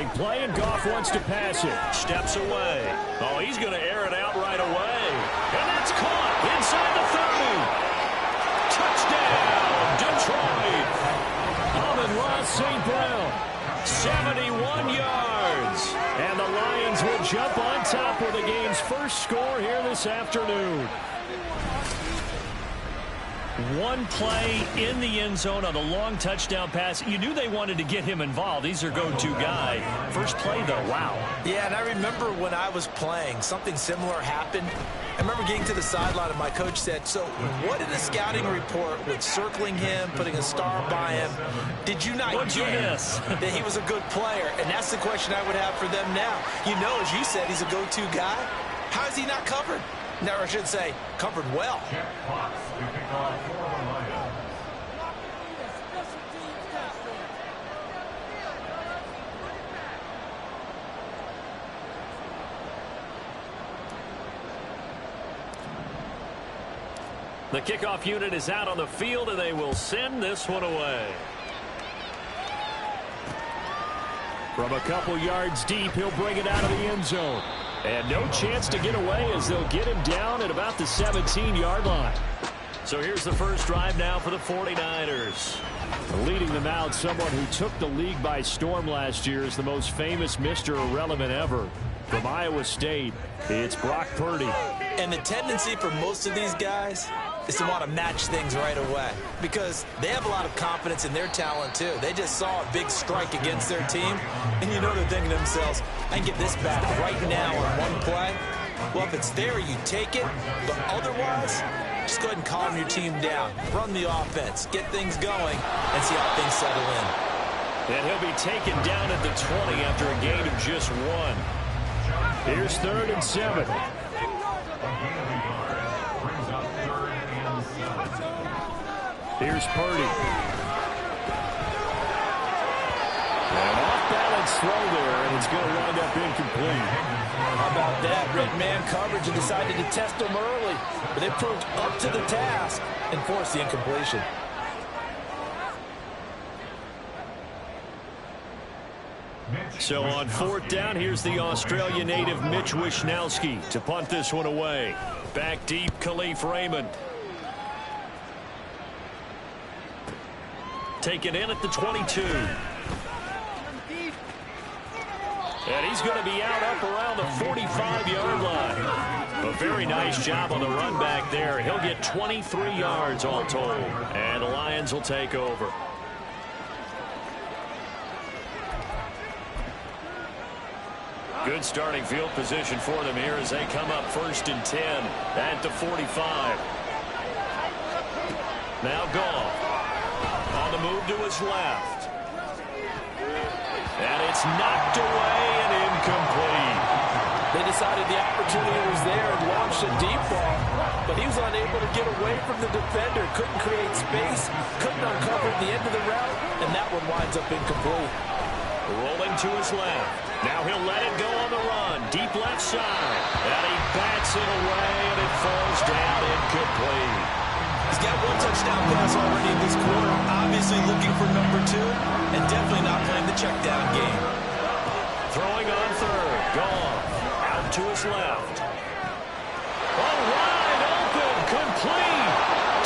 Running play, and Goff wants to pass it. Steps away. Oh, he's going to air it out right away. And that's caught inside the 30. Touchdown, Detroit. Amon-Ra St. Brown, 71 yards. And the Lions will jump on top with the game's first score here this afternoon. One play in the end zone on a long touchdown pass. You knew they wanted to get him involved. He's their go-to guy. First play, though, wow. Yeah, and I remember when I was playing, something similar happened. I remember getting to the sideline, and my coach said, so what in the scouting report with circling him, putting a star by him, did you not What'd you miss? that he was a good player? And that's the question I would have for them now. You know, as you said, he's a go-to guy. How is he not covered? No, I should say, covered well. The kickoff unit is out on the field, and they will send this one away. From a couple yards deep, he'll bring it out of the end zone. And no chance to get away as they'll get him down at about the 17-yard line. So here's the first drive now for the 49ers. Leading them out, someone who took the league by storm last year is the most famous Mr. Irrelevant ever. From Iowa State, it's Brock Purdy. And the tendency for most of these guys is to want to match things right away because they have a lot of confidence in their talent too. They just saw a big strike against their team, and you know they're thinking to themselves, I can get this back right now on one play. Well, if it's there, you take it, but otherwise, just go ahead and calm your team down. Run the offense, get things going, and see how things settle in. And he'll be taken down at the 20 after a gain of just one. Here's 3rd and 7. Here's Purdy. An off-balance throw there, and it's going to wind up incomplete. How about that? Red man coverage and decided to test them early, but they proved up to the task and forced the incompletion. So on 4th down, here's the Australia native Mitch Wishnowsky to punt this one away. Back deep, Khalif Raymond. Taken in at the 22. And he's going to be out up around the 45-yard line. A very nice job on the run back there. He'll get 23 yards all told. And the Lions will take over. Good starting field position for them here as they come up 1st and 10 at the 45. Now Goff on the move to his left. And it's knocked away and incomplete. They decided the opportunity was there and launched a deep ball, but he was unable to get away from the defender, couldn't create space, couldn't uncover the end of the route, and that one winds up incomplete. Rolling to his left. Now he'll let it go on the run. Deep left side. And he bats it away, and it falls down incomplete. He's got one touchdown pass already in this quarter. Obviously looking for number 2, and definitely not playing the check down game. Throwing on 3rd. Goff out to his left. Oh, wide open. Complete.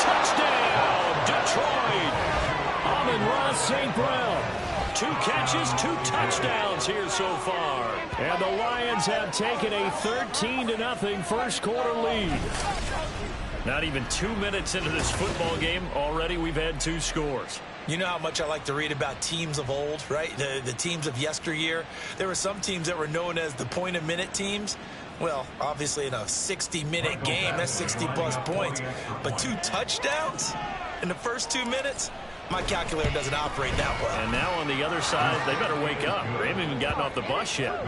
Touchdown, Detroit. Amon-Ra St. Brown. 2 catches, 2 touchdowns here so far. And the Lions have taken a 13-0 first quarter lead. Not even 2 minutes into this football game, already we've had 2 scores. You know how much I like to read about teams of old, right? The teams of yesteryear. There were some teams that were known as the point-a-minute teams. Well, obviously in a 60-minute game, that's 60-plus points. But 2 touchdowns in the first 2 minutes? My calculator doesn't operate that well. And now on the other side, they better wake up. They haven't even gotten off the bus yet.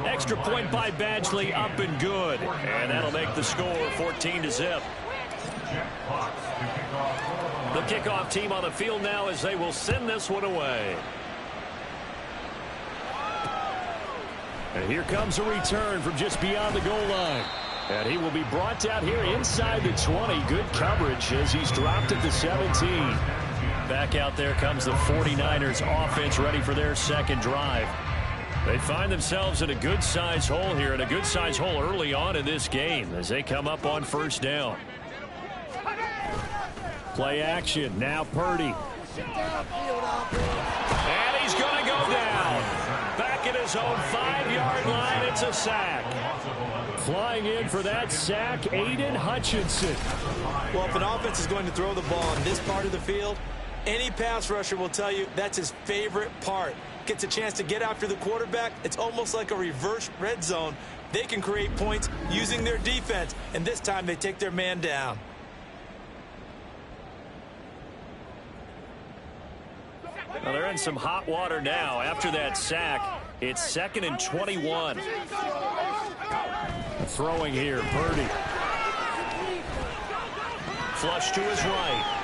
Extra point by Badgley, up and good. And that'll make the score 14-0. The kickoff team on the field now as they will send this one away. And here comes a return from just beyond the goal line. And he will be brought down here inside the 20. Good coverage as he's dropped at the 17. Back out there comes the 49ers offense ready for their second drive. They find themselves in a good-sized hole here, and a good-sized hole early on in this game as they come up on first down. Play action. Now Purdy. And he's going to go down. Back at his own 5-yard line, it's a sack. Flying in for that sack, Aiden Hutchinson. Well, if an offense is going to throw the ball in this part of the field, any pass rusher will tell you that's his favorite part. Gets a chance to get after the quarterback. It's almost like a reverse red zone. They can create points using their defense, and this time they take their man down. Well, they're in some hot water now. After that sack, it's 2nd and 21. Throwing here, Purdy. Flush to his right.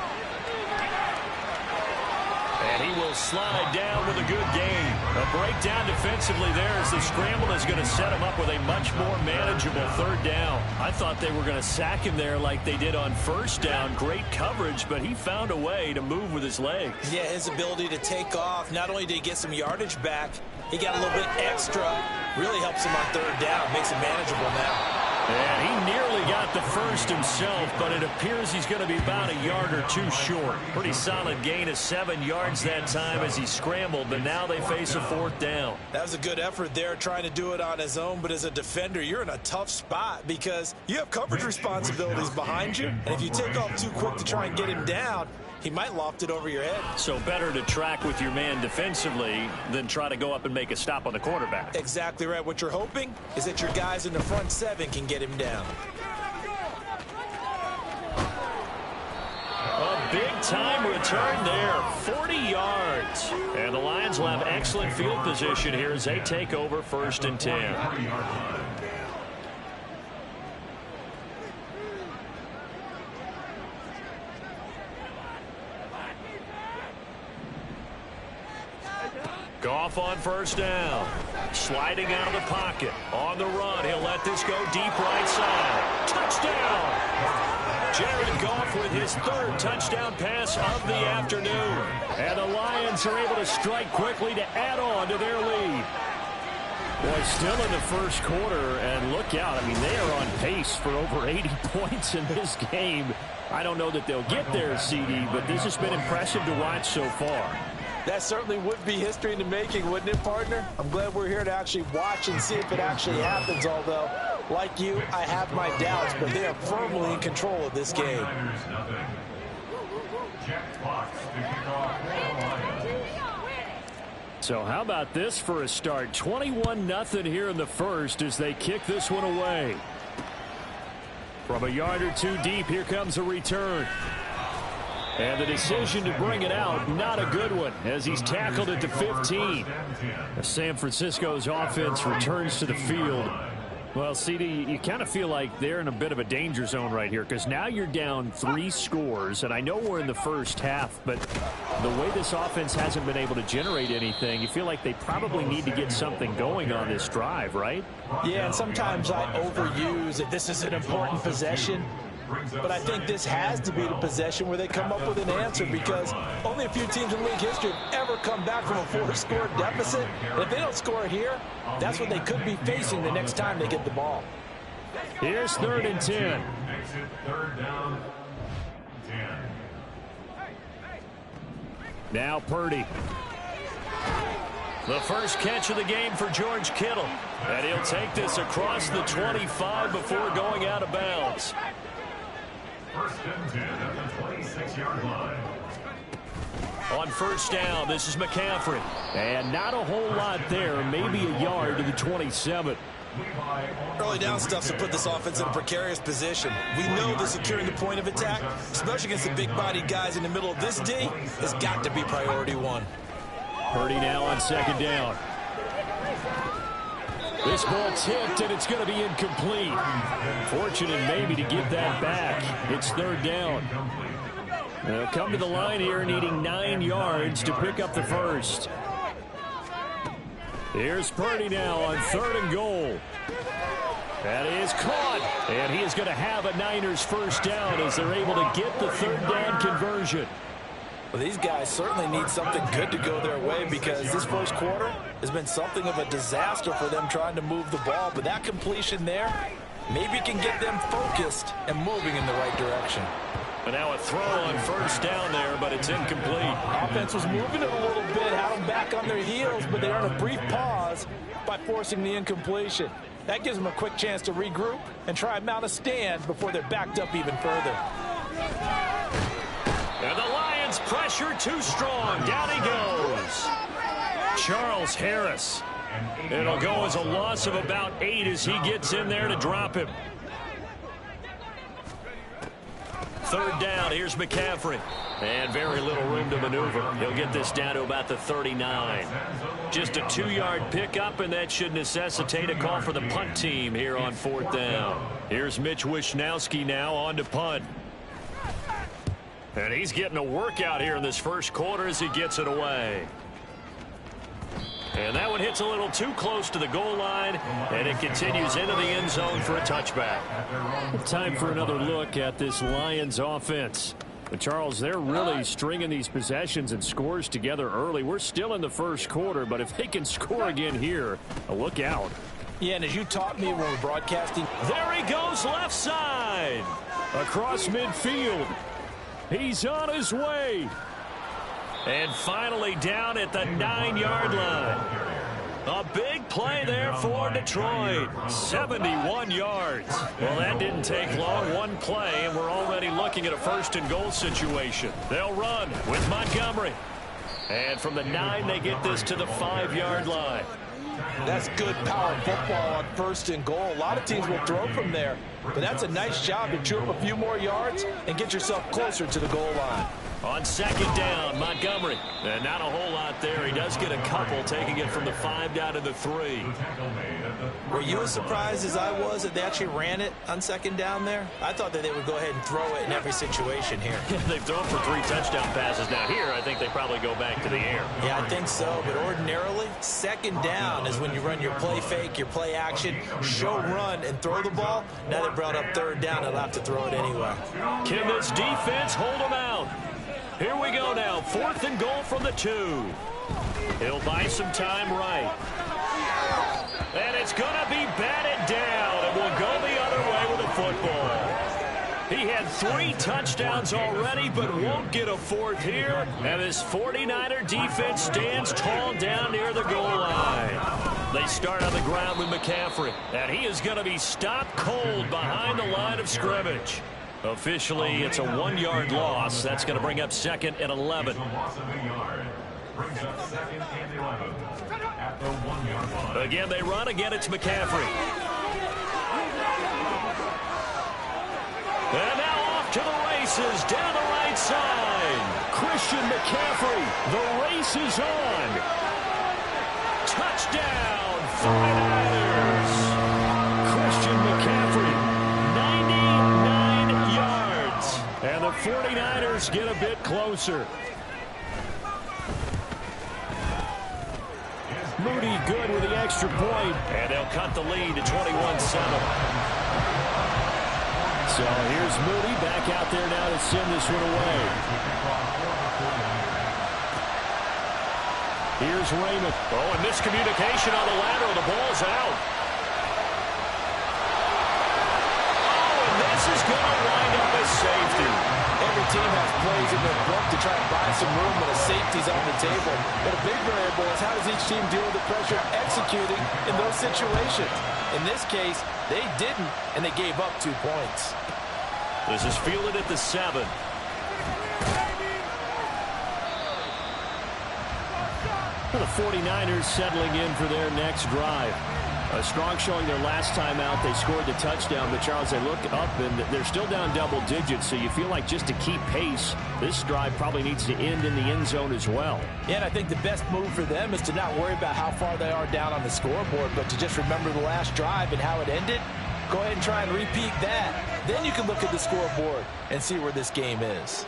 And he will slide down with a good gain. A breakdown defensively there as the scramble is going to set him up with a much more manageable 3rd down. I thought they were going to sack him there like they did on 1st down. Great coverage, but he found a way to move with his legs. Yeah, his ability to take off. Not only did he get some yardage back, he got a little bit extra. Really helps him on 3rd down. Makes it manageable now. And he nearly got the first himself, but it appears he's going to be about a yard or two short. Pretty solid gain of 7 yards that time as he scrambled, but now they face a 4th down. That was a good effort there, trying to do it on his own, but as a defender, you're in a tough spot because you have coverage responsibilities behind you, and if you take off too quick to try and get him down, he might loft it over your head. So better to track with your man defensively than try to go up and make a stop on the quarterback. Exactly right. What you're hoping is that your guys in the front 7 can get him down. A big-time return there, 40 yards. And the Lions will have excellent field position here as they take over 1st and 10. Goff on 1st down. Sliding out of the pocket. On the run. He'll let this go deep right side. Touchdown! Jared Goff with his 3rd touchdown pass of the afternoon. And the Lions are able to strike quickly to add on to their lead. Boy, still in the 1st quarter, and look out. I mean, they are on pace for over 80 points in this game. I don't know that they'll get there, CD, but this has been impressive to watch so far. That certainly would be history in the making, wouldn't it, partner? I'm glad we're here to actually watch and see if it actually happens, although, like you, I have my doubts, but they are firmly in control of this game. So how about this for a start? 21-0 here in the 1st as they kick this one away. From a yard or two deep, here comes a return. And the decision to bring it out, not a good one, as he's tackled at the 15. San Francisco's offense returns to the field. Well, CD, you kind of feel like they're in a bit of a danger zone right here because now you're down 3 scores, and I know we're in the 1st half, but the way this offense hasn't been able to generate anything, you feel like they probably need to get something going on this drive, right? Yeah, and sometimes I overuse it. This is an important possession. But I think this has to be the possession where they come up with an answer because only a few teams in league history have ever come back from a 4-score deficit. And if they don't score here, that's what they could be facing the next time they get the ball. Here's 3rd and 10. Now Purdy. The first catch of the game for George Kittle. And he'll take this across the 25 before going out of bounds. 1st and 10 at the 26-yard line. On 1st down, this is McCaffrey. And not a whole lot there, maybe a yard to the 27. Early down stuff to put this offense in a precarious position. We know that securing the point of attack, especially against the big-bodied guys in the middle of this D, has got to be priority 1. Purdy now on 2nd down. This ball tipped, and it's going to be incomplete. Fortunate maybe to get that back. It's 3rd down. They'll come to the line here needing 9 yards to pick up the first. Here's Purdy now on 3rd and goal. That is caught, and he is going to have a Niners first down as they're able to get the 3rd down conversion. Well, these guys certainly need something good to go their way because this first quarter has been something of a disaster for them trying to move the ball. But that completion there maybe can get them focused and moving in the right direction. And now a throw on first down there, but it's incomplete. Offense was moving it a little bit, had them back on their heels, but they earned a brief pause by forcing the incompletion. That gives them a quick chance to regroup and try and mount a stand before they're backed up even further. And the Lions pressure too strong. Down he goes. Charles Harris. It'll go as a loss of about 8 as he gets in there to drop him. Third down, here's McCaffrey. And very little room to maneuver. He'll get this down to about the 39. Just a 2-yard pickup, and that should necessitate a call for the punt team here on 4th down. Here's Mitch Wishnowsky now on to punt. And he's getting a workout here in this first quarter as he gets it away. And that one hits a little too close to the goal line, and it continues into the end zone for a touchback. Time for another look at this Lions offense. But Charles, they're really stringing these possessions and scores together early. We're still in the first quarter, but if they can score again here, look out. Yeah, and as you taught me when we were broadcasting. There he goes left side. Across midfield. He's on his way. And finally down at the 9-yard line. A big play there for Detroit. 71 yards. Well, that didn't take long. One play, and we're already looking at a 1st and goal situation. They'll run with Montgomery. And from the 9, they get this to the 5-yard line. That's good power football on 1st and goal. A lot of teams will throw from there, but that's a nice job to chew up a few more yards and get yourself closer to the goal line. On 2nd down, Montgomery. And not a whole lot there. He does get a couple, taking it from the 5 down to the 3. Were you as surprised as I was that they actually ran it on 2nd down there? I thought that they would go ahead and throw it in every situation here. They've thrown for 3 touchdown passes. Now here, I think they probably go back to the air. Yeah, I think so. But ordinarily, 2nd down is when you run your play fake, your play action, show run, and throw the ball. Now they brought up 3rd down. They'll have to throw it anyway. Can this defense hold them out? Here we go now. 4th and goal from the 2. He'll buy some time right. And it's going to be batted down. And we'll go the other way with the football. He had 3 touchdowns already, but won't get a 4th here. And this 49er defense stands tall down near the goal line. They start on the ground with McCaffrey. And he is going to be stopped cold behind the line of scrimmage. Officially, it's a 1-yard loss. That's going to bring up 2nd and 11. Again, they run. Again, it's McCaffrey. And now off to the races down the right side. Christian McCaffrey. The race is on. Touchdown, 49ers. Christian McCaffrey. And the 49ers get a bit closer. Moody good with the extra point. And they'll cut the lead to 21-7. So here's Moody back out there now to send this one away. Here's Raymond. Oh, and miscommunication on the lateral. The ball's out. Oh, and this is going to wind up as safety. Every team has plays in their book to try and buy some room when a safety's on the table. But a big variable is how does each team deal with the pressure of executing in those situations. In this case, they didn't, and they gave up 2 points. This is fielded at the 7. The 49ers settling in for their next drive. A strong showing their last time out. They scored the touchdown, but Charles, they look up and they're still down double digits, so you feel like just to keep pace, this drive probably needs to end in the end zone as well. Yeah, and I think the best move for them is to not worry about how far they are down on the scoreboard, but to just remember the last drive and how it ended. Go ahead and try and repeat that. Then you can look at the scoreboard and see where this game is.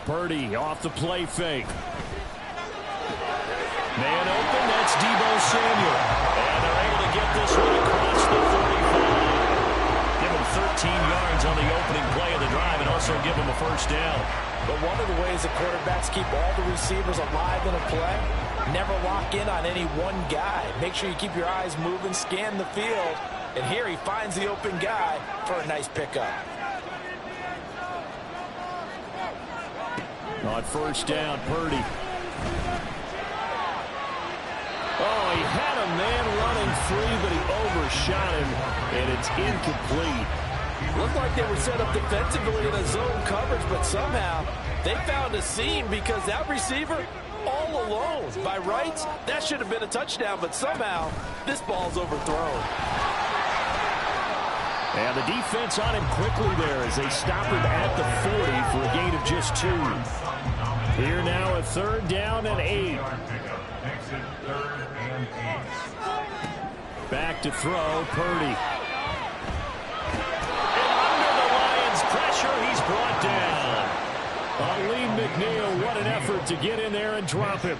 Purdy off the play fake. Man open, that's Deebo Samuel. And they're able to get this one across the 35. Give him 13 yards on the opening play of the drive, and also give them a first down. But one of the ways that quarterbacks keep all the receivers alive in a play, never lock in on any one guy. Make sure you keep your eyes moving, scan the field, and here he finds the open guy for a nice pickup. On first down, Purdy. Oh, he had a man running free, but he overshot him, and it's incomplete. Looked like they were set up defensively in a zone coverage, but somehow they found a seam because that receiver all alone. By rights, that should have been a touchdown, but somehow this ball's overthrown. And the defense on him quickly there as they stop him at the 40 for a gain of just 2. Here now a third down and 8. Back to throw, Purdy. And under the Lions' pressure, he's brought down. Aleem McNeil, what an effort to get in there and drop him.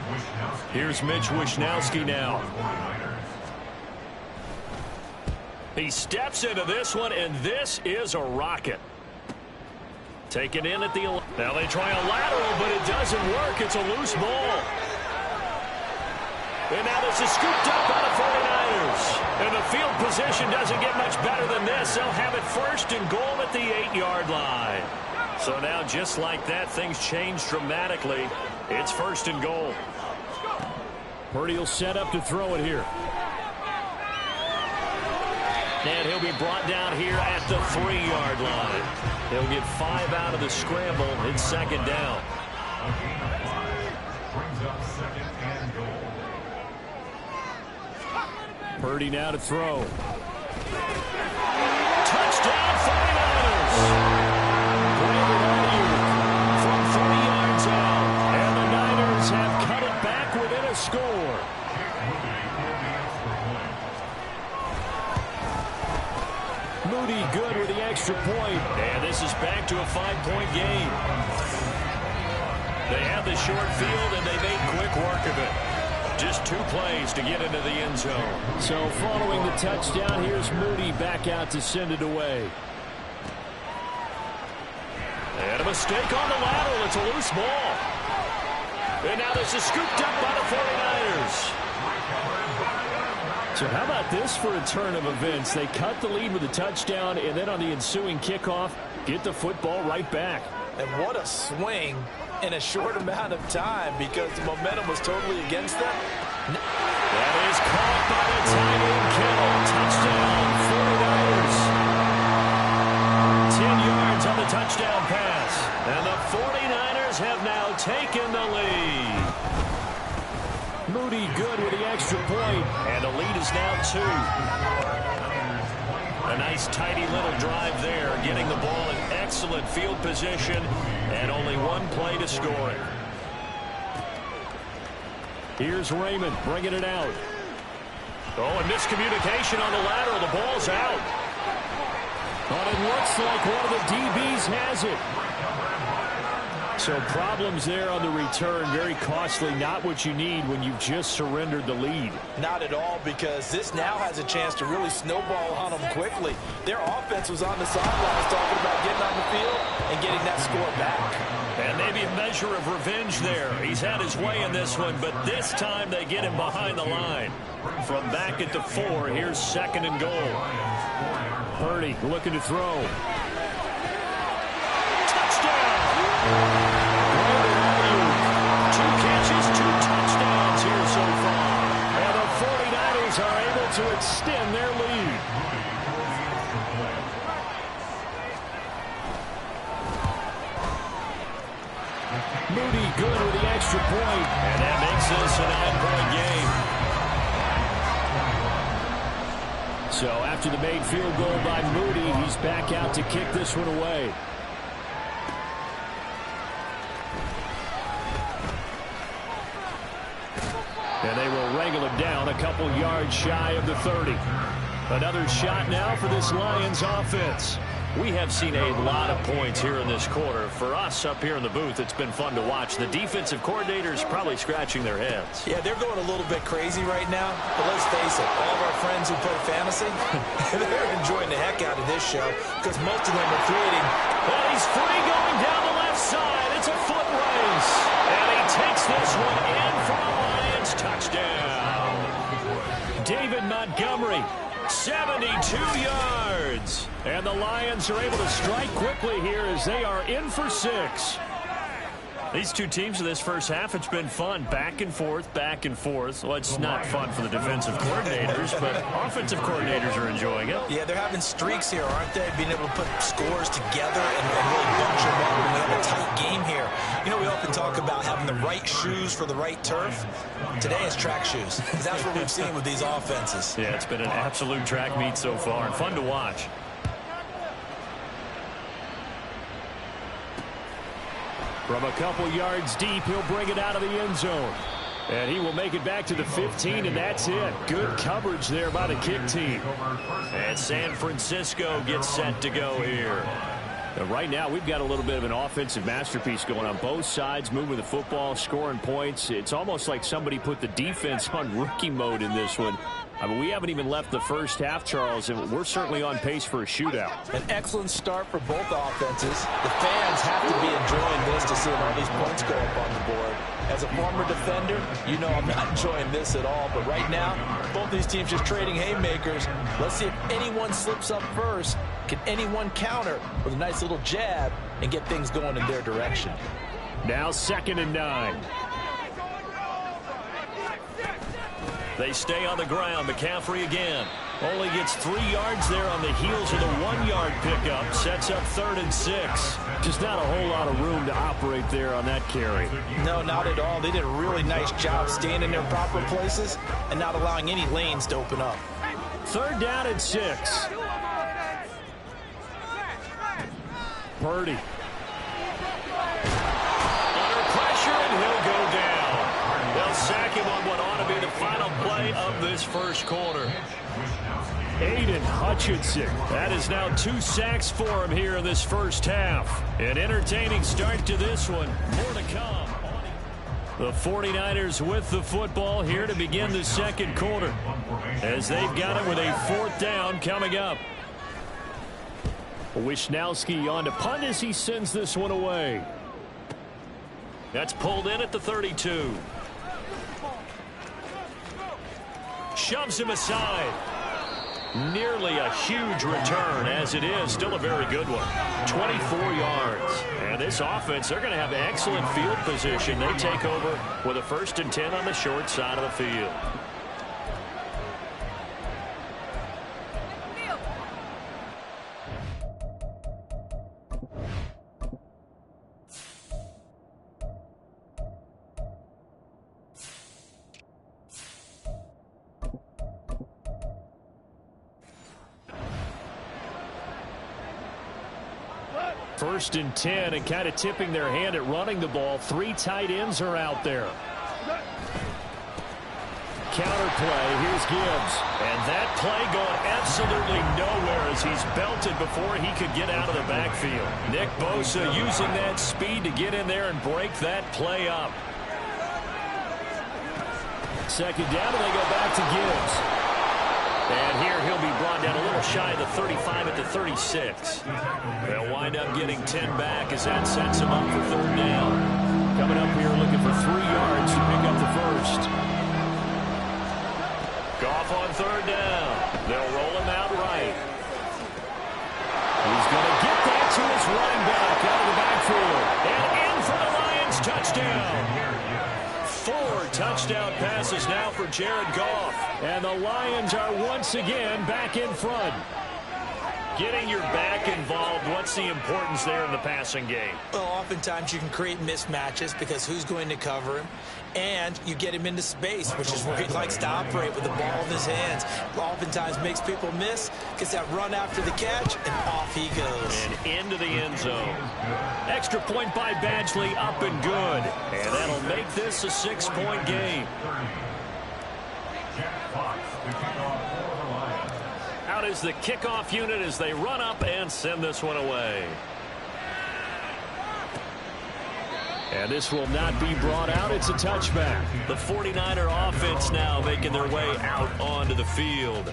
Here's Mitch Wishnowsky now. He steps into this one, and this is a rocket. Taken in at the... Now they try a lateral, but it doesn't work. It's a loose ball. And now this is scooped up by the 49ers. And the field position doesn't get much better than this. They'll have it first and goal at the 8-yard line. So now, just like that, things change dramatically. It's first and goal. Purdy will set up to throw it here. And he'll be brought down here at the 3-yard line. He'll get 5 out of the scramble. It's second down. Purdy now to throw. Touchdown 49ers! From 30 yards out. And the Niners have cut it back within a score. Moody good with the extra point. And this is back to a 5-point game. They have the short field, and they made quick work of it. Just 2 plays to get into the end zone. So following the touchdown, here's Moody back out to send it away. And a mistake on the lateral. It's a loose ball. And now this is scooped up by the 49ers. So how about this for a turn of events? They cut the lead with a touchdown, and then on the ensuing kickoff, get the football right back. And what a swing in a short amount of time because the momentum was totally against them. That is caught by the tight end Kittle. Touchdown, 49ers. 10 yards on the touchdown pass. And the 49ers have now taken the lead. Moody good with the extra point, and the lead is now 2. A nice tidy little drive there, getting the ball in excellent field position, and only 1 play to score it. Here's Raymond bringing it out. Oh, and miscommunication on the lateral. The ball's out. But it looks like one of the DBs has it. So problems there on the return, very costly, not what you need when you've just surrendered the lead. Not at all, because this now has a chance to really snowball on them quickly. Their offense was on the sidelines talking about getting on the field and getting that score back. And maybe a measure of revenge there. He's had his way in this one, but this time they get him behind the line. From back at the 4, here's second and goal. Purdy looking to throw. Touchdown! 2 catches, 2 touchdowns here so far. And the 49ers are able to extend their lead. Moody good with the extra point. And that makes this a 9-point game. So after the made field goal by Moody, he's back out to kick this one away. And they will wrangle him down a couple yards shy of the 30. Another shot now for this Lions offense. We have seen a lot of points here in this quarter. For us up here in the booth, it's been fun to watch. The defensive coordinators probably scratching their heads. Yeah, they're going a little bit crazy right now. But let's face it, all of our friends who play fantasy, they're enjoying the heck out of this show because most of them are creating. Well, he's free going down the left side. It's a foot race. And he takes this one in for a Lions touchdown. David Montgomery, 72 yards. And the Lions are able to strike quickly here as they are in for 6. These two teams in this first half, it's been fun. Back and forth, back and forth. Well, it's not fun for the defensive coordinators, but offensive coordinators are enjoying it. Yeah, they're having streaks here, aren't they? Being able to put scores together and really bunch them up when we have a tight game here. You know, we often talk about having the right shoes for the right turf. Today is track shoes, because that's what we've seen with these offenses. Yeah, it's been an absolute track meet so far and fun to watch. From a couple yards deep, he'll bring it out of the end zone. And he will make it back to the 15, and that's it. Good coverage there by the kick team. And San Francisco gets set to go here. And right now, we've got a little bit of an offensive masterpiece going on both sides, moving the football, scoring points. It's almost like somebody put the defense on rookie mode in this one. I mean, we haven't even left the first half, Charles, and we're certainly on pace for a shootout. An excellent start for both offenses. The fans have to be enjoying this to see all these points go up on the board. As a former defender, you know I'm not enjoying this at all. But right now, both these teams just trading haymakers. Let's see if anyone slips up first. Can anyone counter with a nice little jab and get things going in their direction? Now 2nd and 9. They stay on the ground. McCaffrey again. Only gets 3 yards there on the heels of the 1-yard pickup. Sets up 3rd and 6. Just not a whole lot of room to operate there on that carry. No, not at all. They did a really nice job staying in their proper places and not allowing any lanes to open up. 3rd down and 6. Purdy. Under pressure, and he'll go down. They'll sack him on what ought to be the final play of this first quarter. Aiden Hutchinson. That is now 2 sacks for him here in this first half. An entertaining start to this one. More to come. The 49ers with the football here to begin the second quarter, as they've got it with a 4th down coming up. Wishnowski on to punt as he sends this one away. That's pulled in at the 32. Shoves him aside. Nearly a huge return, as it is still a very good one. 24 yards. And this offense, they're going to have excellent field position. They take over with a 1st and 10 on the short side of the field. First and 10, and kind of tipping their hand at running the ball. 3 tight ends are out there. Counter play. Here's Gibbs. And that play going absolutely nowhere as he's belted before he could get out of the backfield. Nick Bosa using that speed to get in there and break that play up. 2nd down, and they go back to Gibbs. And here he'll be brought down a little shy of the 35 at the 36. They'll wind up getting 10 back as that sets him up for 3rd down. Coming up here looking for 3 yards to pick up the 1st. Goff on 3rd down. They'll roll him out right. He's going to get that to his running back out of the backfield. And in for the Lions touchdown. 4 touchdown passes now for Jared Goff. And the Lions are once again back in front. Getting your back involved, what's the importance there in the passing game? Well, oftentimes you can create mismatches because who's going to cover him? And you get him into space, which is where he likes to operate with the ball in his hands. Oftentimes makes people miss, gets that run after the catch, and off he goes. And into the end zone. Extra point by Badgley, up and good. And that'll make this a 6-point game. Out out as the kickoff unit as they run up and send this one away. And this will not be brought out. It's a touchback. The 49er offense now making their way out onto the field.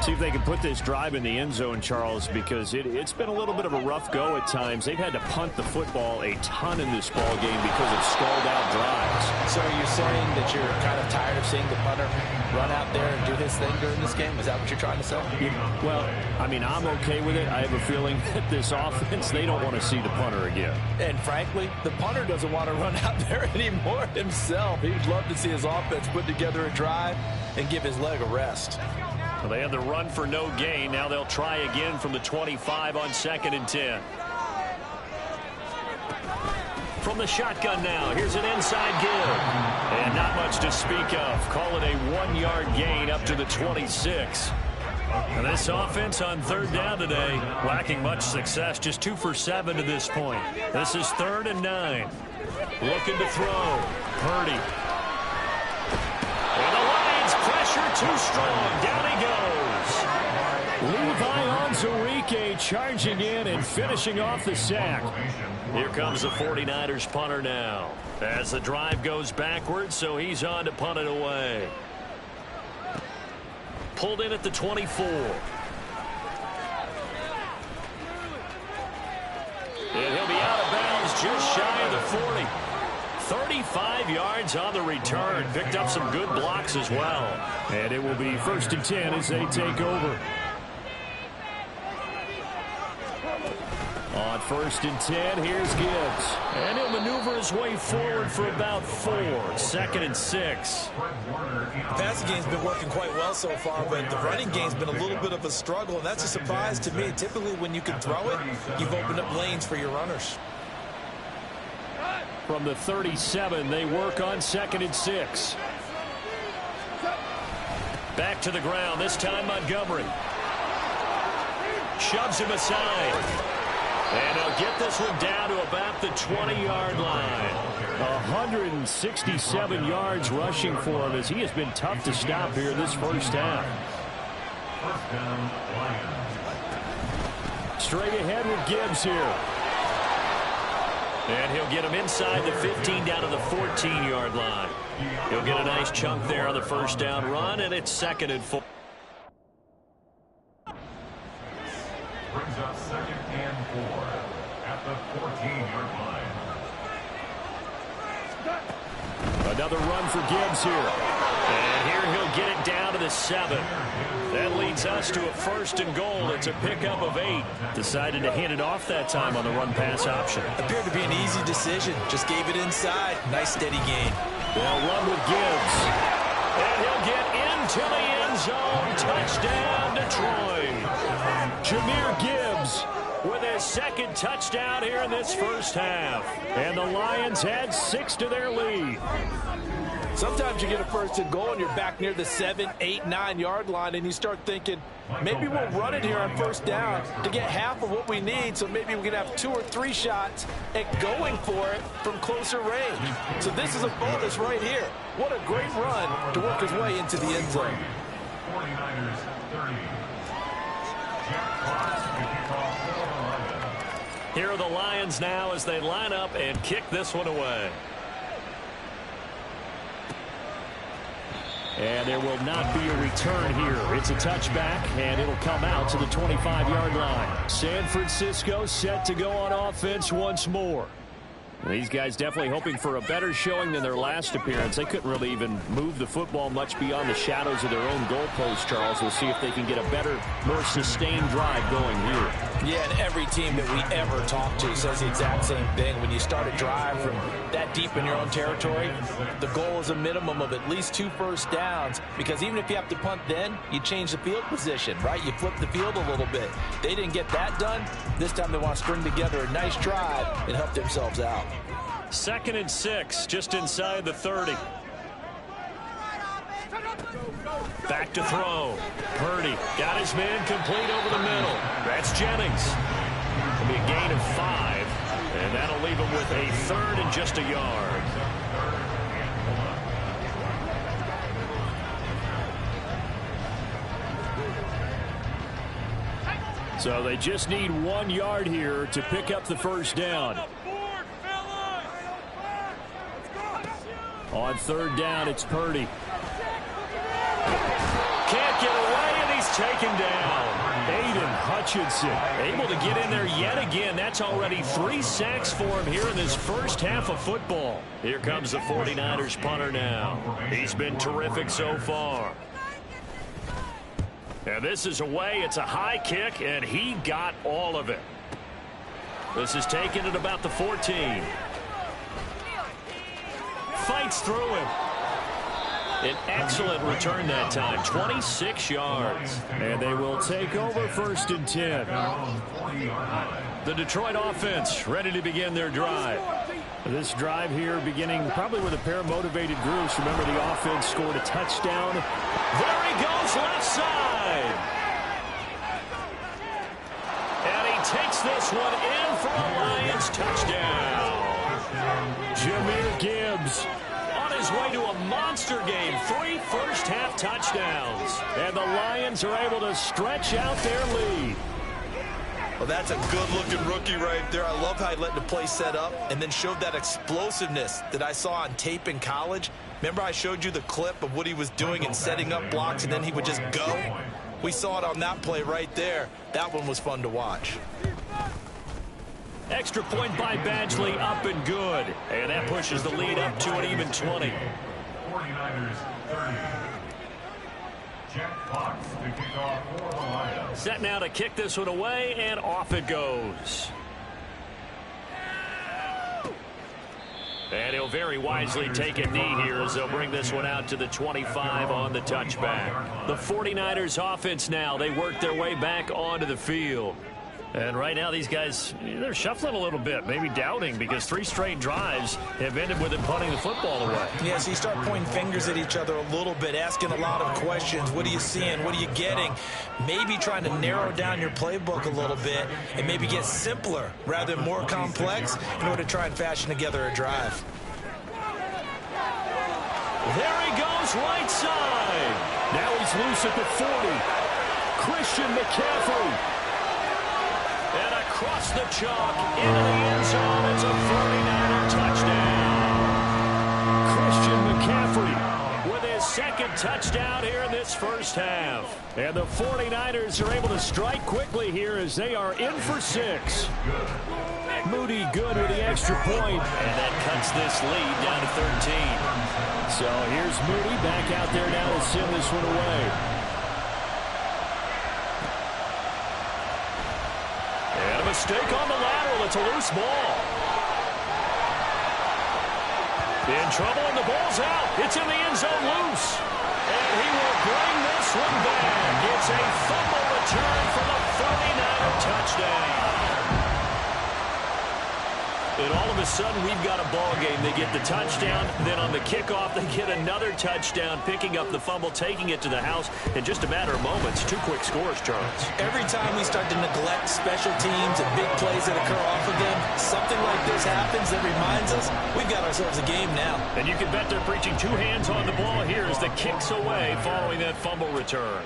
See if they can put this drive in the end zone, Charles, because it's been a little bit of a rough go at times. They've had to punt the football a ton in this ball game because of stalled out drives. So are you saying that you're kind of tired of seeing the punter run out there and do his thing during this game? Is that what you're trying to say? Well, I mean, I'm okay with it. I have a feeling that this offense, they don't want to see the punter again. And frankly, the punter doesn't want to run out there anymore himself. He'd love to see his offense put together a drive and give his leg a rest. Well, they had the run for no gain. Now they'll try again from the 25 on 2nd and 10. From the shotgun now, here's an inside give. And not much to speak of. Call it a 1-yard gain up to the 26. And this offense on 3rd down today, lacking much success, just 2 for 7 to this point. This is 3rd and 9. Looking to throw. Purdy. And the Lions pressure too strong. Down he goes. Levi Onwuzurike charging in and finishing off the sack. Here comes the 49ers punter now. As the drive goes backwards, so he's on to punt it away. Pulled in at the 24. And he'll be out of bounds just shy of the 40. 35 yards on the return. Picked up some good blocks as well. And it will be 1st and 10 as they take over. On 1st and 10, here's Gibbs. And he'll maneuver his way forward for about 4. 2nd and 6. The passing game's been working quite well so far, but the running game's been a little bit of a struggle, and that's a surprise to me. Typically, when you can throw it, you've opened up lanes for your runners. From the 37, they work on 2nd and 6. Back to the ground, this time Montgomery. Shoves him aside. And he'll get this one down to about the 20-yard line. 167 yards rushing for him as he has been tough to stop here this first half. Straight ahead with Gibbs here. And he'll get him inside the 15 down to the 14-yard line. He'll get a nice chunk there on the first down run, and it's 2nd and 4. Brings up 2nd and 4 at the 14-yard line. Another run for Gibbs here. And here he'll get it down to the 7. That leads us to a 1st and goal. It's a pickup of 8. Decided to hand it off that time on the run-pass option. Appeared to be an easy decision. Just gave it inside. Nice steady gain. They'll run with Gibbs. And he'll get into the end zone. Touchdown, Detroit. Jahmyr Gibbs with his 2nd touchdown here in this first half. And the Lions had 6 to their lead. Sometimes you get a 1st and goal and you're back near the 7, 8, 9-yard line, and you start thinking, maybe we'll run it here on 1st down to get half of what we need, so maybe we can have 2 or 3 shots at going for it from closer range. So this is a bonus right here. What a great run to work his way into the end zone. 49ers 30. Jack Fox to kick off for the Lions. Here are the Lions now as they line up and kick this one away. And there will not be a return here. It's a touchback, and it'll come out to the 25-yard line. San Francisco set to go on offense once more. These guys definitely hoping for a better showing than their last appearance. They couldn't really even move the football much beyond the shadows of their own goalpost, Charles. We'll see if they can get a better, more sustained drive going here. Yeah, and every team that we ever talk to says the exact same thing. When you start a drive from that deep in your own territory, the goal is a minimum of at least 2 first downs, because even if you have to punt then, you change the field position, right? You flip the field a little bit. They didn't get that done. This time they want to string together a nice drive and help themselves out. 2nd and 6, just inside the 30. Back to throw. Purdy got his man complete over the middle. That's Jennings. It'll be a gain of 5, and that'll leave him with a 3rd and just a yard. So they just need 1 yard here to pick up the first down. On third down, it's Purdy. Can't get away, and he's taken down. Aiden Hutchinson able to get in there yet again. That's already 3 sacks for him here in this first half of football. Here comes the 49ers punter now. He's been terrific so far. And this is away. It's a high kick, and he got all of it. This is taken at about the 14. Fights through him. An excellent return that time. 26 yards. And they will take over first and 10. The Detroit offense ready to begin their drive. This drive here beginning probably with a pair of motivated groups. Remember, the offense scored a touchdown. There he goes, left side. And he takes this one in for a Lions touchdown. Jahmyr Gibbs on his way to a monster game. 3 first-half touchdowns. And the Lions are able to stretch out their lead. Well, that's a good-looking rookie right there. I love how he let the play set up and then showed that explosiveness that I saw on tape in college. Remember I showed you the clip of what he was doing and setting up blocks, and then he would just go? We saw it on that play right there. That one was fun to watch. Extra point by Badgley, up and good. And that pushes the lead up to an even 20. 49ers 30. Jack Fox to kick off for the Lions. Set now to kick this one away, and off it goes. And he'll very wisely take a knee here as they'll bring this one out to the 25 on the touchback. The 49ers offense now, they work their way back onto the field. And right now these guys, they're shuffling a little bit, maybe doubting, because 3 straight drives have ended with them punting the football away. Yeah, so you start pointing fingers at each other a little bit, asking a lot of questions. What are you seeing? What are you getting? Maybe trying to narrow down your playbook a little bit and maybe get simpler rather than more complex in order to try and fashion together a drive. There he goes, right side. Now he's loose at the 40. Christian McCaffrey. And across the chalk, into the end zone, it's a 49er touchdown. Christian McCaffrey with his second touchdown here in this first half. And the 49ers are able to strike quickly here as they are in for 6. Moody good with the extra point. And that cuts this lead down to 13. So here's Moody back out there now to send this one away. Mistake on the lateral. It's a loose ball. In trouble, and the ball's out. It's in the end zone loose. And he will bring this one back. It's a fumble return for the 49er touchdown. And all of a sudden, we've got a ball game. They get the touchdown. Then on the kickoff, they get another touchdown, picking up the fumble, taking it to the house in just a matter of moments. 2 quick scores, Charles. Every time we start to neglect special teams and big plays that occur off of them, something like this happens that reminds us we've got ourselves a game now. And you can bet they're preaching 2 hands on the ball here as the kick's away following that fumble return.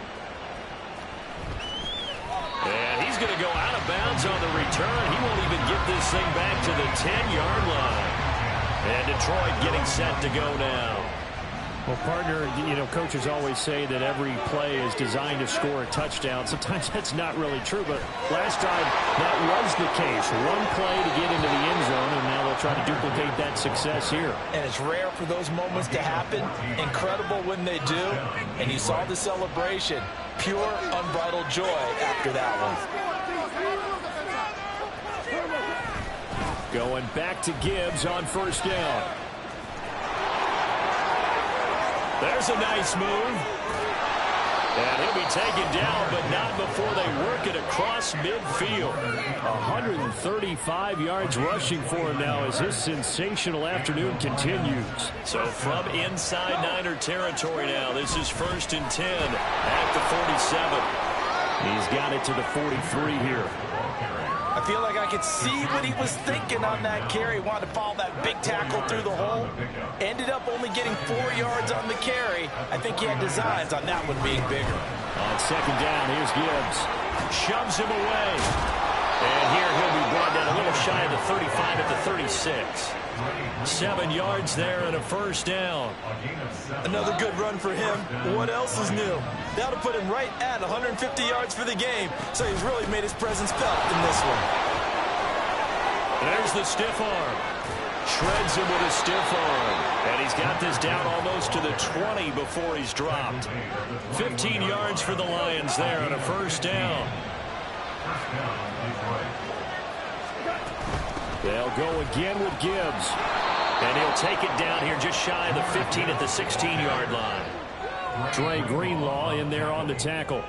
And he's going to go out of bounds on the return. He won't even get this thing back to the 10-yard line. And Detroit getting set to go now. Well, partner, you know, coaches always say that every play is designed to score a touchdown. Sometimes that's not really true, but last time that was the case. 1 play to get into the end zone, and now they'll try to duplicate that success here. And it's rare for those moments to happen. Incredible when they do. And you saw the celebration. Pure, unbridled joy after that one. Going back to Gibbs on first down. There's a nice move. And he'll be taken down, but not before they work it across midfield. 135 yards rushing for him now as his sensational afternoon continues. So from inside Niner territory now, this is 1st and 10 at the 47. He's got it to the 43 here. I feel like I could see what he was thinking on that carry. Wanted to follow that big tackle through the hole. Ended up only getting 4 yards on the carry. I think he had designs on that one being bigger. On second down, here's Gibbs. Shoves him away. And here he'll be brought down a little shy of the 35 at the 36. 7 yards there and a first down. Another good run for him. What else is new? That'll put him right at 150 yards for the game. So he's really made his presence felt in this one. There's the stiff arm. Shreds him with a stiff arm. And he's got this down almost to the 20 before he's dropped. 15 yards for the Lions there on a first down. They'll go again with Gibbs. And he'll take it down here just shy of the 15 at the 16-yard line. Dre Greenlaw in there on the tackle.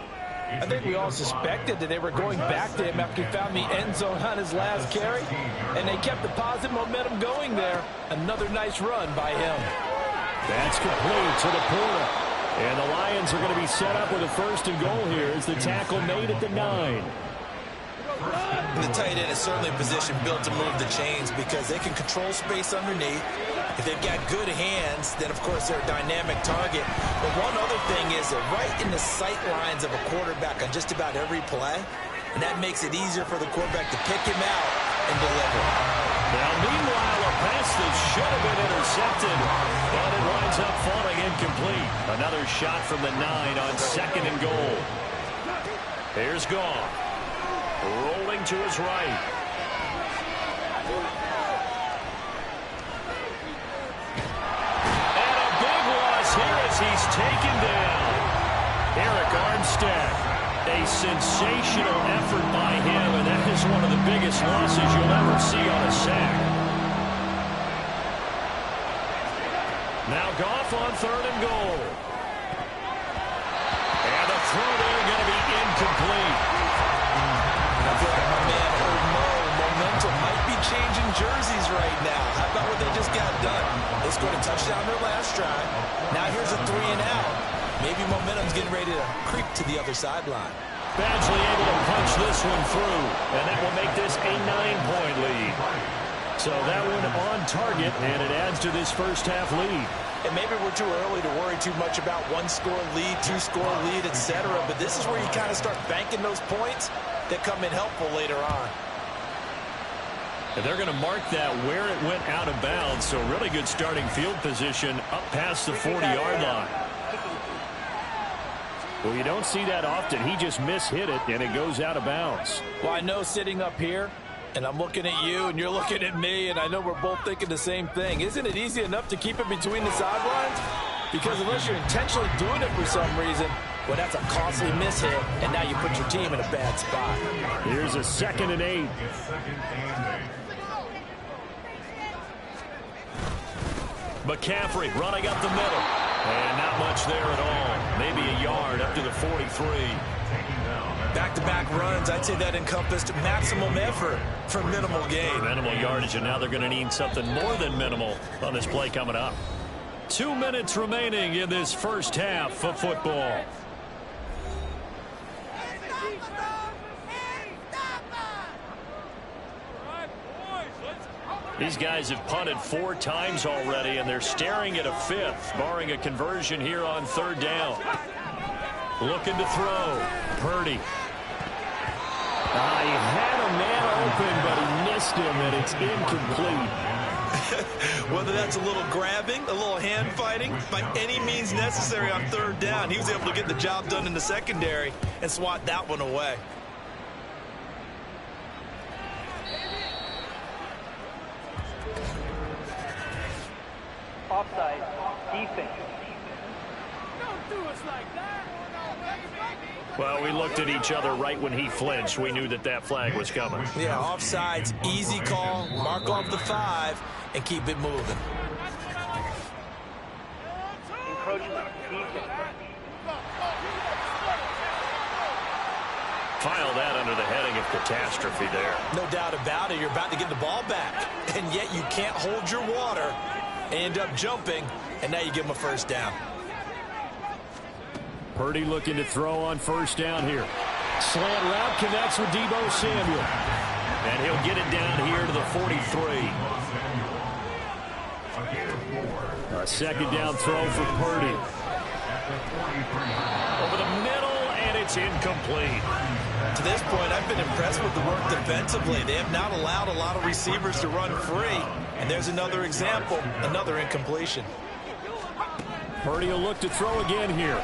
I think we all suspected that they were going back to him after he found the end zone on his last carry. And they kept the positive momentum going there. Another nice run by him. That's complete to the Porter. And the Lions are going to be set up with a first and goal here as the tackle made at the 9. The tight end is certainly a position built to move the chains because they can control space underneath. If they've got good hands, then of course they're a dynamic target. But one other thing is they're right in the sight lines of a quarterback on just about every play. And that makes it easier for the quarterback to pick him out and deliver. Now, meanwhile, a pass that should have been intercepted, but it winds up falling incomplete. Another shot from the 9 on second and goal. Here's Goff. Rolling to his right. And a big loss here as he's taken down. Eric Armstead. A sensational effort by him, and that is one of the biggest losses you'll ever see on a sack. Now Goff on third and goal. And the throw there going to be incomplete. I feel like my man heard momentum might be changing jerseys right now. How about what they just got done? They scored a touchdown their last drive. Now here's a 3 and out. Maybe momentum's getting ready to creep to the other sideline. Badgley able to punch this one through, and that will make this a 9-point lead. So that one on target, and it adds to this first half lead. And maybe we're too early to worry too much about 1-score lead, 2-score lead, etc. But this is where you kind of start banking those points that come in helpful later on. And they're going to mark that where it went out of bounds. So really good starting field position up past the 40-yard line. Well, you don't see that often. He just mishit it, and it goes out of bounds. Well, I know sitting up here, and I'm looking at you, and you're looking at me, and I know we're both thinking the same thing. Isn't it easy enough to keep it between the sidelines? Because unless you're intentionally doing it for some reason, well, that's a costly mishit, and now you put your team in a bad spot. Here's a 2nd and 8. McCaffrey running up the middle. And not much there at all. Maybe a yard up to the 43. Back-to-back runs, I'd say that encompassed maximum effort for minimal gain. Minimal yardage, and now they're going to need something more than minimal on this play coming up. 2 minutes remaining in this first half of football. These guys have punted 4 times already, and they're staring at a 5th, barring a conversion here on 3rd down. Looking to throw. Purdy. He had a man open, but he missed him, and it's incomplete. Whether that's a little grabbing, a little hand fighting, by any means necessary on 3rd down, he was able to get the job done in the secondary and swat that one away. Offside, defense. Don't do us like that. Well, we looked at each other right when he flinched. We knew that that flag was coming. Yeah, offsides, easy call, mark off the 5, and keep it moving. Encroachment, defense. File that under the heading of catastrophe there. No doubt about it. You're about to get the ball back, and yet you can't hold your water. End up jumping, and now you give him a first down. Purdy looking to throw on 1st down here. Slant route connects with Deebo Samuel. And he'll get it down here to the 43. A second down throw for Purdy. Over the middle, and it's incomplete. To this point, I've been impressed with the work defensively. They have not allowed a lot of receivers to run free. And there's another example, another incompletion. Purdy will look to throw again here.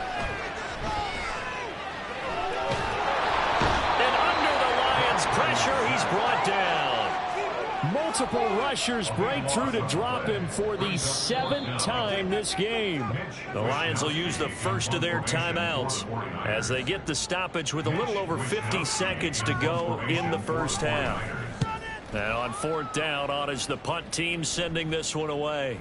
And under the Lions' pressure, he's brought down. Multiple rushers break through to drop him for the 7th time this game. The Lions will use the first of their timeouts as they get the stoppage with a little over 50 seconds to go in the first half. Now on 4th down, on is the punt team sending this one away.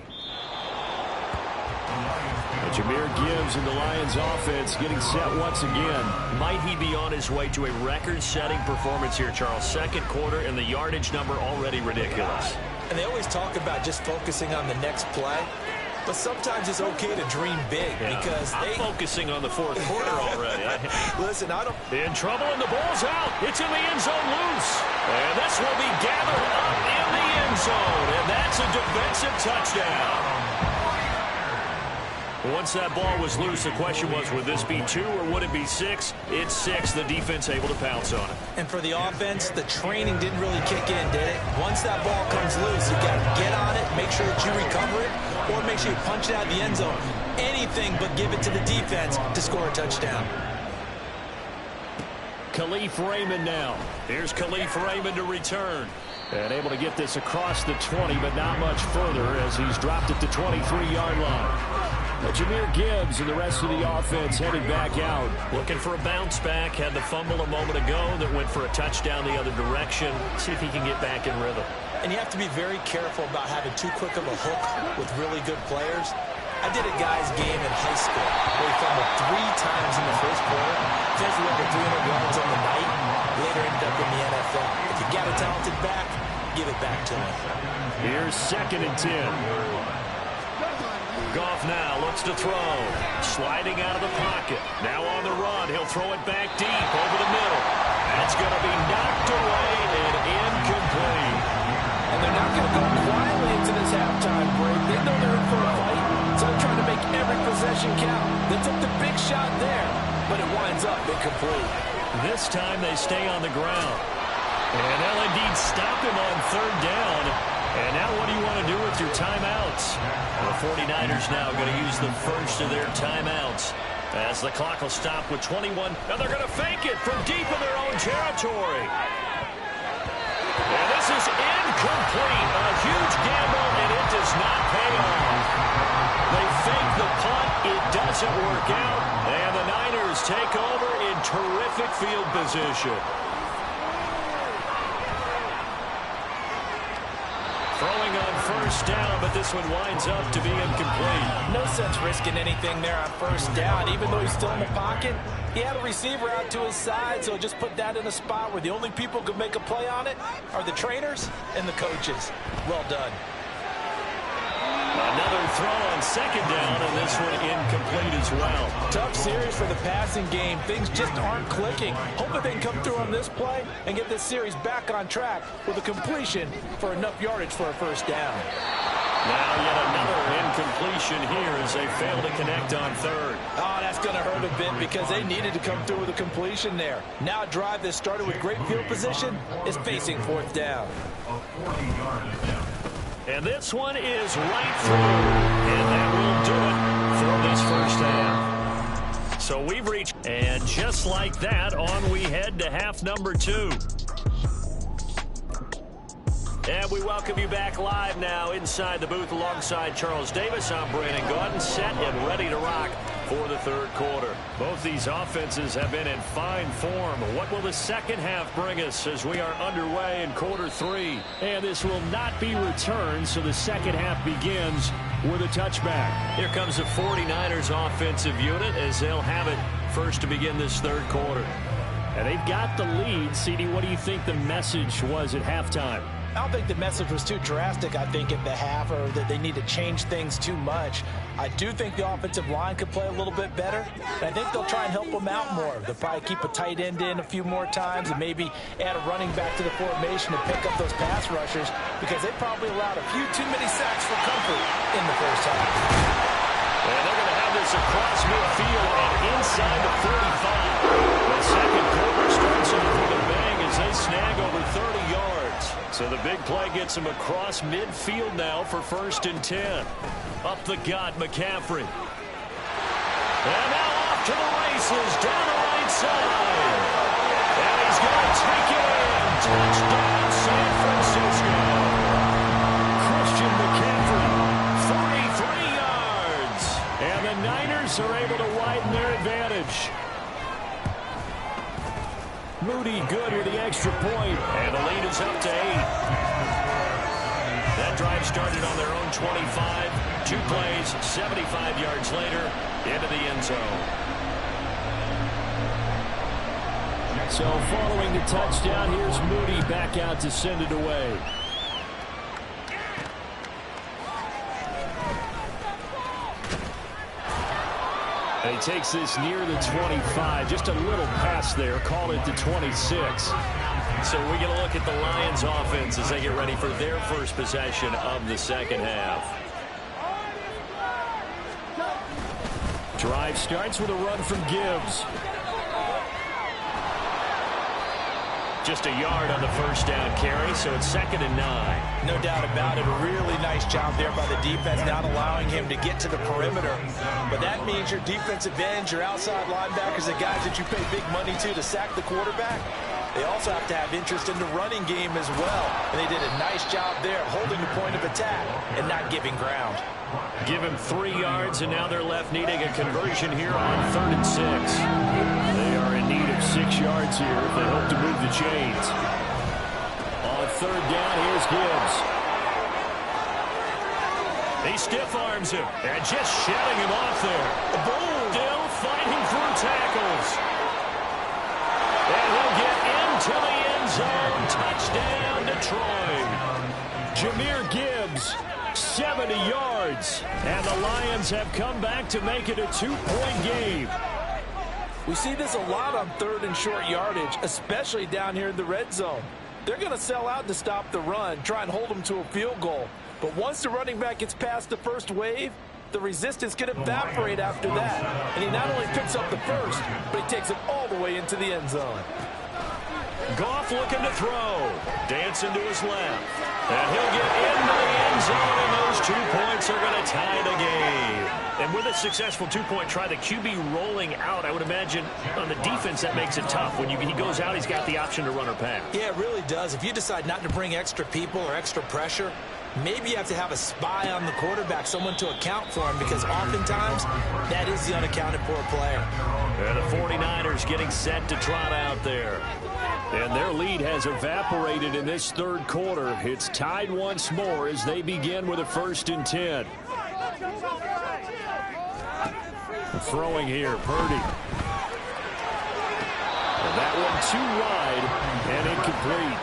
Jahmyr Gibbs and the Lions offense getting set once again. Might he be on his way to a record-setting performance here, Charles? Second quarter and the yardage number already ridiculous. And they always talk about just focusing on the next play. But sometimes it's okay to dream big because I'm focusing on the 4th quarter already. Listen, I don't... In trouble and the ball's out. It's in the end zone loose. And this will be gathered up in the end zone. And that's a defensive touchdown. Once that ball was loose, the question was, would this be 2 or would it be 6? It's 6. The defense able to pounce on it. And for the offense, the training didn't really kick in, did it? Once that ball comes loose, you got to get on it, make sure that you recover it, or make sure you punch it out of the end zone. Anything but give it to the defense to score a touchdown. Khalif Raymond now. Here's Khalif Raymond to return. And able to get this across the 20, but not much further as he's dropped it to 23-yard line. Jahmyr Gibbs and the rest of the offense headed back out. Looking for a bounce back. Had the fumble a moment ago that went for a touchdown the other direction. See if he can get back in rhythm. And you have to be very careful about having too quick of a hook with really good players. I did a guy's game in high school where he fumbled 3 times in the first quarter, finished with over 300 yards on the night, later ended up in the NFL. If you got a talented back, give it back to him. Here's 2nd and 10. Goff now looks to throw. Sliding out of the pocket. Now on the run. He'll throw it back deep over the middle. That's going to be knocked away and incomplete. And they're not going to go quietly into this halftime break. They know they're in for a fight, so they're trying to make every possession count. They took the big shot there, but it winds up incomplete. This time they stay on the ground. And they'll indeed stop him on 3rd down. And now what do you want to do with your timeouts? The 49ers now going to use the first of their timeouts as the clock will stop with 21. Now they're going to fake it from deep in their own territory. And this is incomplete. A huge gamble, and it does not pay off. They fake the punt. It doesn't work out. And the Niners take over in terrific field position. Throwing on 1st down, but this one winds up to be incomplete. No sense risking anything there on 1st down. Even though he's still in the pocket, he had a receiver out to his side, so just put that in a spot where the only people who could make a play on it are the trainers and the coaches. Well done. Another throw on 2nd down, and this one incomplete as well. Tough series for the passing game. Things just aren't clicking. Hoping they can come through on this play and get this series back on track with a completion for enough yardage for a 1st down. Now yet another incompletion here as they fail to connect on 3rd. Oh, that's going to hurt a bit because they needed to come through with a completion there. Now a drive that started with great field position is facing 4th down. And this one is right through. And that will do it for this 1st half. So we've reached, and just like that, on we head to half number 2. And we welcome you back live now inside the booth alongside Charles Davis. I'm Brandon Gaudin, set and ready to rock for the 3rd quarter. Both these offenses have been in fine form. What will the second half bring us as we are underway in quarter 3? And this will not be returned, so the second half begins with a touchback. Here comes the 49ers offensive unit as they'll have it first to begin this 3rd quarter. And they've got the lead. CD, what do you think the message was at halftime? I don't think the message was too drastic, I think, at the half, or that they need to change things too much. I do think the offensive line could play a little bit better, and I think they'll try and help them out more. They'll probably keep a tight end in a few more times and maybe add a running back to the formation to pick up those pass rushers, because they probably allowed a few too many sacks for comfort in the first half. And they're going to have this across midfield and inside the 35. The second quarter starts off with a bang as they snag over 30 yards. So the big play gets them across midfield now for 1st and 10. Up the gut, McCaffrey. And now off to the races down the right side. And he's going to take it in. Touchdown, San Francisco. Christian McCaffrey, 43 yards. And the Niners are able to widen their advantage. Moody good with the extra point. And the lead is up to 8. That drive started on their own 25. 2 plays, 75 yards later, into the end zone. So following the touchdown, here's Moody back out to send it away. And he takes this near the 25. Just a little pass there. Call it the 26. So we're going to look at the Lions offense as they get ready for their first possession of the second half. Drive starts with a run from Gibbs. Just a yard on the first down carry, so it's 2nd and 9. No doubt about it. A really nice job there by the defense, not allowing him to get to the perimeter. But that means your defensive ends, your outside linebackers, the guys that you pay big money to sack the quarterback, they also have to have interest in the running game as well. And they did a nice job there of holding the point of attack and not giving ground. Give him 3 yards, and now they're left needing a conversion here on 3rd and 6. They are in need of 6 yards here if they hope to move the chains. On 3rd down, here's Gibbs. He stiff arms him and just shutting him off there. Boom! Still fighting through tackles. And he'll get into the end zone. Touchdown, Detroit. Jahmyr Gibbs, 70 yards. And the Lions have come back to make it a 2-point game. We see this a lot on 3rd and short yardage, especially down here in the red zone. They're going to sell out to stop the run, try and hold them to a field goal. But once the running back gets past the first wave, the resistance can evaporate after that. And he not only picks up the first, but he takes it all the way into the end zone. Goff looking to throw. Dancing to his left. And he'll get into the end zone, and those 2 points are going to tie the game. And with a successful 2-point try, the QB rolling out, I would imagine on the defense that makes it tough. When he goes out, he's got the option to run or pass. Yeah, it really does. If you decide not to bring extra people or extra pressure, maybe you have to have a spy on the quarterback, someone to account for him, because oftentimes that is the unaccounted for player. And the 49ers getting set to trot out there. And their lead has evaporated in this 3rd quarter. It's tied once more as they begin with a 1st and 10. Throwing here, Purdy. And that one too wide and incomplete.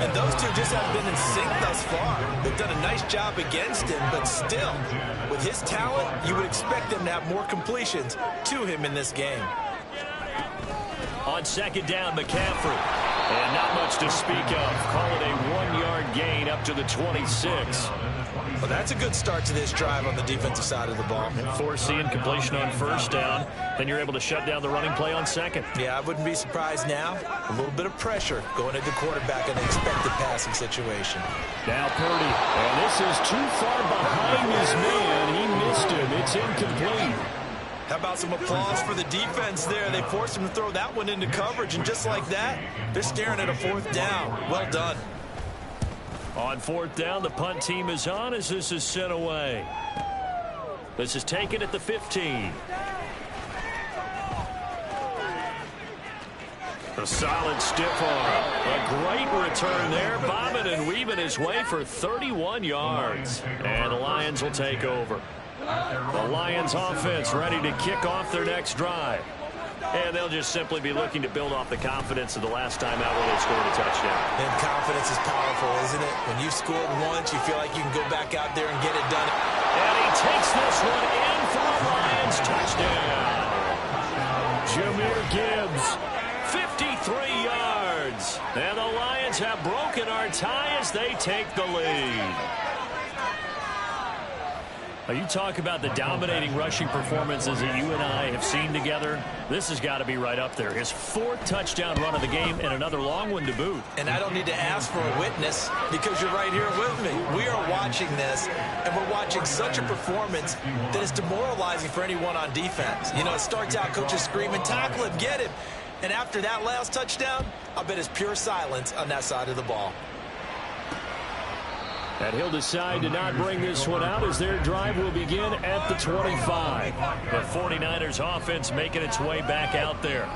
And those two just haven't been in sync thus far. They've done a nice job against him, but still, with his talent, you would expect them to have more completions to him in this game. On 2nd down, McCaffrey. And not much to speak of. Call it a 1-yard gain up to the 26. Well, that's a good start to this drive on the defensive side of the ball. And force the incompletion on 1st down. Then you're able to shut down the running play on 2nd. Yeah, I wouldn't be surprised now. A little bit of pressure going into quarterback in an expected passing situation. Now Purdy. And this is too far behind his man. He missed him. It's incomplete. How about some applause for the defense there? They forced him to throw that one into coverage, and just like that, they're staring at a 4th down. Well done. On 4th down, the punt team is on as this is sent away. This is taken at the 15. A solid stiff arm. A great return there. Bobbing and weaving his way for 31 yards. And the Lions will take over. The Lions offense ready to kick off their next drive. And they'll just simply be looking to build off the confidence of the last time out where they scored a touchdown. And confidence is powerful, isn't it? When you've scored once, you feel like you can go back out there and get it done. And he takes this one in for the Lions. Touchdown. Jahmyr Gibbs, 53 yards. And the Lions have broken our tie as they take the lead. You talk about the dominating rushing performances that you and I have seen together. This has got to be right up there. His 4th touchdown run of the game and another long one to boot. And I don't need to ask for a witness because you're right here with me. We are watching this, and we're watching such a performance that is demoralizing for anyone on defense. You know, it starts out coaches screaming, tackle him, get him. And after that last touchdown, I bet it's pure silence on that side of the ball. And he'll decide to not bring this one out as their drive will begin at the 25. The 49ers offense making its way back out there.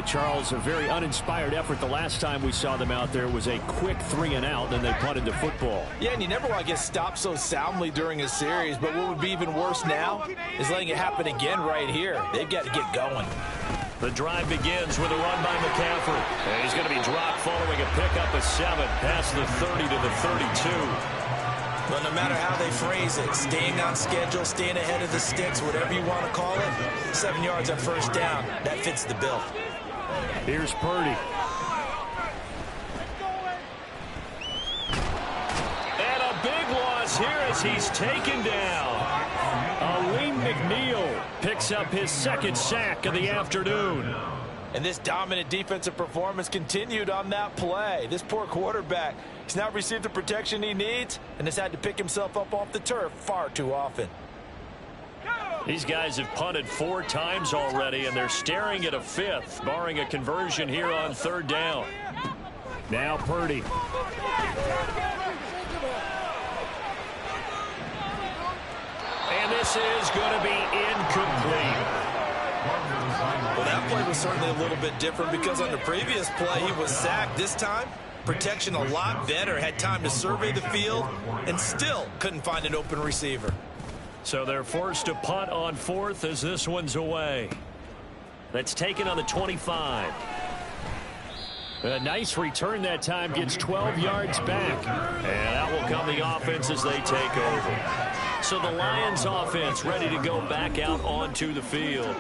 Charles, a very uninspired effort the last time we saw them out there was a quick 3-and-out, then they punted the football. Yeah, and you never want to get stopped so soundly during a series, but what would be even worse now is letting it happen again right here. They've got to get going. The drive begins with a run by McCaffrey. And he's going to be dropped following a pickup of 7 past the 30 to the 32. Well, no matter how they phrase it, staying on schedule, staying ahead of the sticks, whatever you want to call it, 7 yards on first down, that fits the bill. Here's Purdy. And a big loss here as he's taken down. Aleem McNeil picks up his 2nd sack of the afternoon. And this dominant defensive performance continued on that play. This poor quarterback has not received the protection he needs and has had to pick himself up off the turf far too often. These guys have punted 4 times already, and they're staring at a 5th, barring a conversion here on 3rd down. Now Purdy. And this is going to be incomplete. Well, that play was certainly a little bit different because on the previous play, he was sacked. This time, protection a lot better. Had time to survey the field and still couldn't find an open receiver. So they're forced to punt on 4th as this one's away. That's taken on the 25. A nice return that time, gets 12 yards back. And out will come the offense as they take over. So the Lions offense ready to go back out onto the field.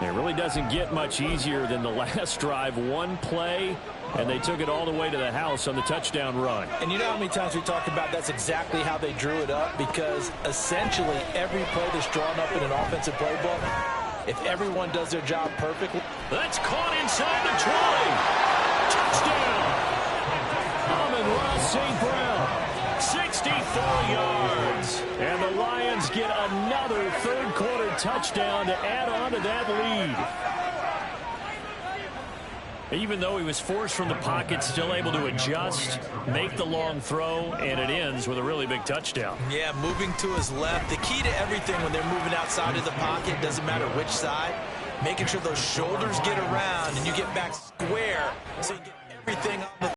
It really doesn't get much easier than the last drive. One play, and they took it all the way to the house on the touchdown run. And you know how many times we talked about that's exactly how they drew it up? Because essentially every play that's drawn up in an offensive playbook, if everyone does their job perfectly. That's caught inside the 20. Touchdown. Amon-Ra St. Brown. 64 yards. And the Lions get another 3rd quarter touchdown to add on to that lead. Even though he was forced from the pocket, still able to adjust, make the long throw, and it ends with a really big touchdown. Yeah, moving to his left. The key to everything when they're moving outside of the pocket, doesn't matter which side, making sure those shoulders get around and you get back square so you get everything on the